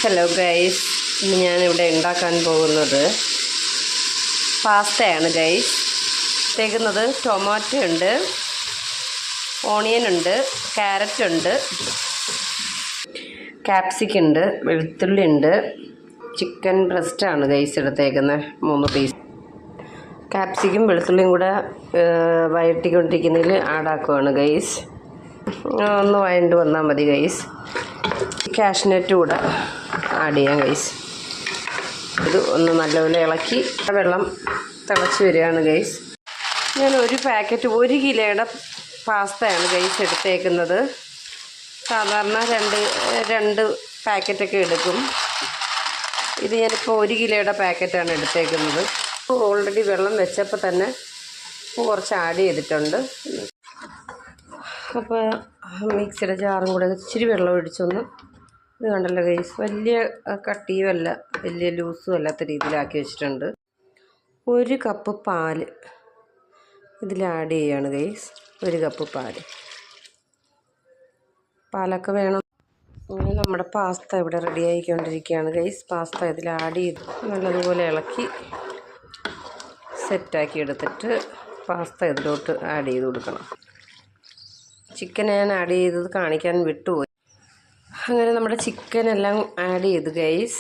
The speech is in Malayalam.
ഹലോ ഗൈസ്, ഇന്ന് ഞാനിവിടെ ഉണ്ടാക്കാൻ പോകുന്നത് പാസ്തയാണ് ഗൈസ്. തേക്കുന്നത് ടൊമാറ്റോ ഉണ്ട്, ഓണിയൻ ഉണ്ട്, ക്യാരറ്റ് ഉണ്ട്, ക്യാപ്സിക്കം ഉണ്ട്, വെളുത്തുള്ളി ഉണ്ട്, ചിക്കൻ ബ്രസ്റ്റാണ് ഗൈസ് എടുത്തേക്കുന്നത് 3 പീസ്. ക്യാപ്സിക്കും വെളുത്തുള്ളിയും കൂടെ വഴറ്റിക്കൊണ്ടിരിക്കുന്നതിൽ ആഡാക്കുവാണ് ഗൈസ്. ഒന്ന് വഴണ്ട് വന്നാൽ മതി ഗൈസ്. കാഷ്നട്ട് കൂടെ ആഡ് ചെയ്യാം ഗൈസ്. ഇത് ഒന്ന് നല്ലപോലെ ഇളക്കി വെള്ളം തിളച്ച് വരികയാണ് ഗൈസ്. ഞാൻ ഒരു പാക്കറ്റ് 1 കിലോയുടെ പാസ്തയാണ് ഗൈസ് എടുത്തേക്കുന്നത്. സാധാരണ രണ്ട് പാക്കറ്റൊക്കെ എടുക്കും. ഇത് ഞാനിപ്പോൾ 1 കിലോയുടെ പാക്കറ്റാണ് എടുത്തേക്കുന്നത്. ഓൾറെഡി വെള്ളം വെച്ചപ്പോൾ തന്നെ കുറച്ച് ആഡ് ചെയ്തിട്ടുണ്ട്. അപ്പോൾ മിക്സിയുടെ ജാറും കൂടെ ഇച്ചിരി വെള്ളം ഒഴിച്ചൊന്ന്, ഇത് കണ്ടല്ലോ ഗൈസ്, വലിയ കട്ടിയുമല്ല വലിയ ലൂസും അല്ലാത്ത രീതിയിലാക്കി വെച്ചിട്ടുണ്ട്. 1 കപ്പ് പാല് ഇതിൽ ആഡ് ചെയ്യുകയാണ് ഗൈസ്. 1 കപ്പ് പാലൊക്കെ വേണം. അങ്ങനെ നമ്മുടെ പാസ്ത ഇവിടെ റെഡി ആയിക്കൊണ്ടിരിക്കുകയാണ് ഗൈസ്. പാസ്ത ഇതിൽ ആഡ് ചെയ്ത് നല്ലതുപോലെ ഇളക്കി സെറ്റാക്കി എടുത്തിട്ട് പാസ്ത ഇതിലോട്ട് ആഡ് ചെയ്ത് കൊടുക്കണം. ചിക്കൻ ഞാൻ ആഡ് ചെയ്തത് കാണിക്കാൻ വിട്ടുപോയി. അങ്ങനെ നമ്മുടെ ചിക്കൻ എല്ലാം ആഡ് ചെയ്ത് ഗൈസ്.